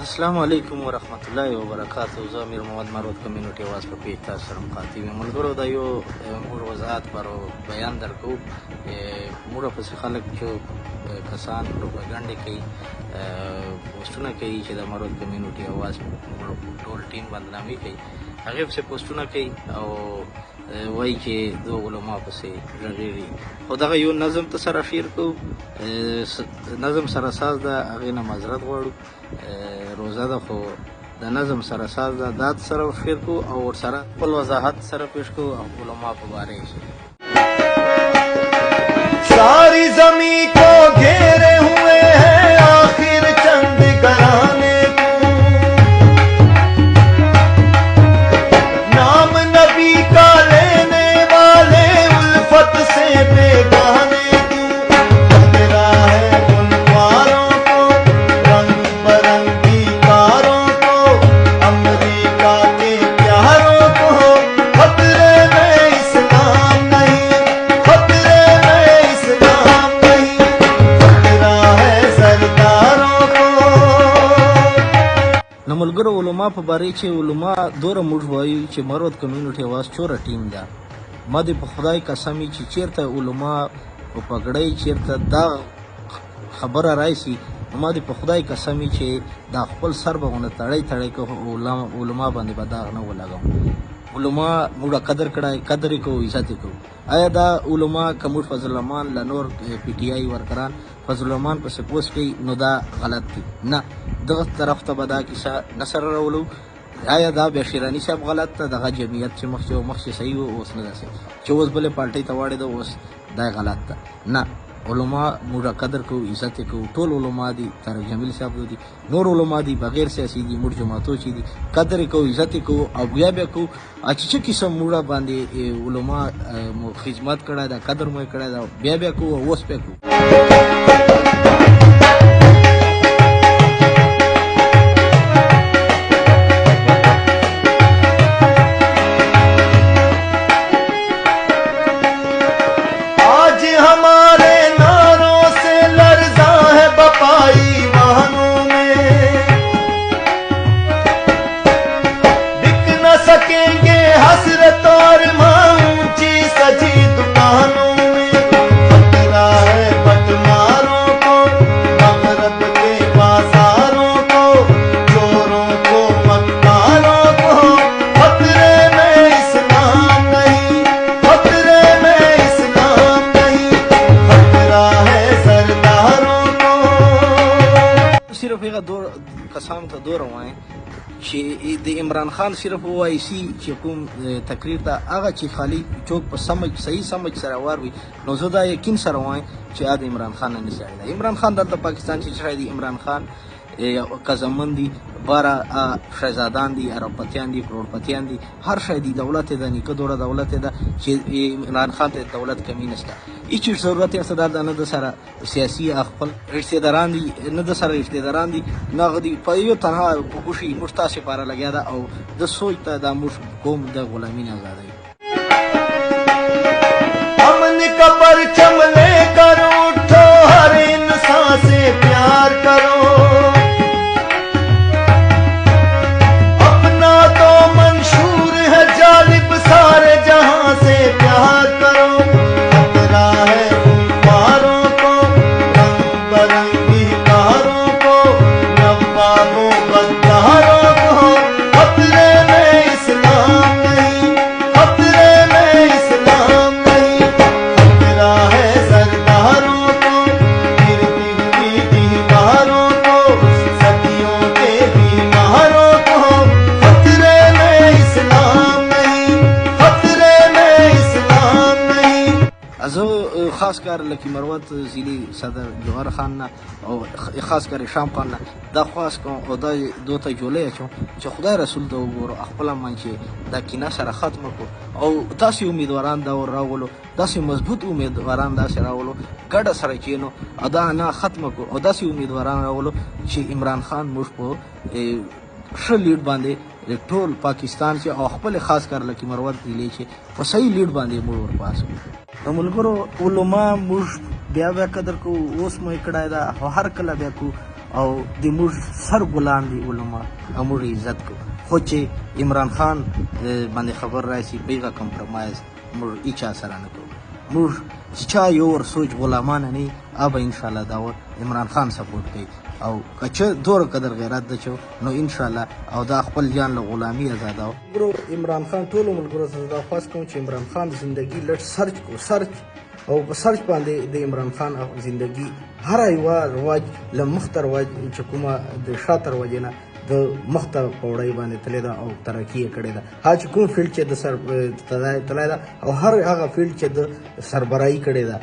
अस्सलाम वालेकुम वरहमतुल्लाहि वबरकातुहू. زه امیر محمد مروت کمیونټي आवाज په پیج تاسو سره مخاطب یم. ملګرو دا یو موږ وضاحت برو بیان درکو. موږ پسې خلک چې کسان پروپاګاندا کوي پوسټونه کوي چې د مروت کمیونټي आवाज ټول ټیم بدنامي کوي، هغه پسې پوسټونه کوي او وایي چې د علما پسې غږېږي. خو دغه یو نظم ته سره شیر کو، نظم سره ساز ده، هغې نه معذرت غواړو. روزه ده خو د نظم سره ساز ده، دا سره شیر کو او ورسره خپل وضاحت سره پیش کو او علما په باره شي. सारी जमी को घेरे हुए हैं आखिर चंद घराने को, नाम नबी का लेने वाले उल्फत से बेगाने क्यों, खतरा है गुनवारों को रंग बरंगी कारों को, अमेरिका के प्यारों को, खतरे में इस्लाम नहीं, खतरे में इस्लाम नहीं, खतरा है सरदारों को. نو ملګرو علما په باره چې علما دوره موږ وایو چې مروت کمیونټي आवाज چوره ټیم ده. ما دې په خدای قسم چې چیرته علما په پګړۍ چیرته دا خبره راشي، ما دې په خدای قسم چې دا خپل سر به ونه تړی تړی کو علما باندې به داغ نه ولګوم. علما موږ قدر کړای، قدر کوو، عزت کوو. آیا دا علما که موږ فضل الرحمن له نور پی ټی آی ورکران فضل الرحمن پسې پوسټ کوي نو دا غلط دی؟ نه، دغه طرف ته به دا کیسه نه سره راولو. آیا دا بیا شیراني صاحب غلط ته دغه جمعیت چې مخکې صحیح و اوس نه داسې چې اوس بلې پارټۍ ته واړېده اوس دا غلط ده؟ نه، علما موږ قدر کوو، عزت کوو. ټول علما دي، طارق جمیل صاحب دي، نور علما دي، بغیر سیاسي دي، موږ جماعتو چې دي قدر کوو، عزت کوو او بیا کوو. چې قسم موږ باندې علما مو خدمت کړی ده، قدر مو کړی ده، بیا کوو او اوس بیا کوو. आज हमारे नारों से लर्जा है बपाई वाहनों में, बिक न सकेंगे हसरत और ऊंची सजी दुकानों में, खतरा है बटमारों को मगरब के बाजारों को, चोरों को मक्कारों को, खतरे में इस्लाम नहीं, खतरे में इस्लाम नहीं, खतरा है सरदारों को. صرف هغه دور کسانو ته دوره وایم چې د عمران خان صرف وایسي چې کوم تقریر ته هغه چې خالی چوک په سمج صحیح سمج سره واروي، نو زه دا یقین سره وایم چې دا عمران خان نه سړی دی. عمران خان دلته پاکستان چې شاید عمران خان قزمن دي، بارا شهزادان دي، اربپتیان دي، کروڑپتیان دي، هر شی دي، دولت ده، نیکه دوره دولت ده چې عمران خان ته دولت کمی نشته. هیڅ ضرورت یې صدر نه د سره سیاسي خپل رشتہ داران دي، نه د سره رشتہ داران دي، نه غدي په یو تنها په کوشي مشتاسه پاره لګیا ده او د سوچ ته د مش قوم د غلامی نه آزادای. अमन का परचम लेकर उठो, हर इंसान से प्यार करो, अपना तो मंशूर है जालिब सारे जहां से प्यार करो, खतरा है गुनवारों को रंग बरंगी कारों को, नवाबों बंदारों को, खतरे में इस्लाम नहीं, खतरे में इस्लाम नहीं, खतरा है सरदारों को, गिरती हुई दीवारों को, सदियों के बीमारों को, खतरे में इस्लाम नहीं, खतरे में इस्लाम नहीं. زه خاص کار لکی مروت ضلعي صدر جوهر خان نه او خاص کار شام خان نه دا خاص کوم او دا دوته جوړی اچوم چې خدای رسول ته وګورو، خپل من چې دا کینه سره ختم کو او داسې امیدواران دا راولو، داسې مضبوط امیدواران داسې راولو، ګډه سره کینو ادا نه ختم کو او داسې امیدواران راولو چې عمران خان موږ په ښه لیډ باندې ټول پاکستان چې او خپل خاص کار لکه مروت ضلعي چې په صحیح لیډ باندې موږ ورپاسو. نو ملګرو علما موږ بیا قدر کوو، اوس مو یې کړی ده، هر کله بیا کوو او د موږ سر ګلان دي علما او موږ عزت کو خو چې عمران خان باندې خبر راشي بیغه کمپرمایز موږ هیچا سره نه کوو موږ چې چا یو ور سوچ غلامان نه اب ان شاء الله دا عمران خان سپورټ کوي او کچه دور قدر غیرت د چو نو ان شاء الله او دا خپل جان له غلامی آزاداو ګرو عمران خان ټول ملګرو ته دا خاص کوم چې عمران خان زندگی لټ سرچ او په سرچ باندې د عمران خان زندگی هر یو رواج لمختر رواج چې کومه د شاطر وجنه د مخته پوړی باندې تللی دا او ترقی کړی دا هڅ کوم فیلډ چې د سر تللی دا او هر هغه فیلډ چې د سربراهی کړی دا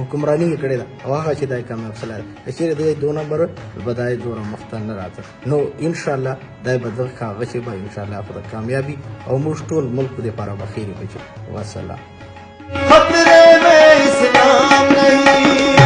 حکمرانی کړی دا او هغه چې دای کامیاب سره چې د 2 نمبر بدای دور مخته نه راځي نو ان شاء الله دای بدل کاغه چې به ان شاء الله په کامیابی او موږ ټول ملک لپاره بخیر وي والسلام खतरे में इस्लाम नहीं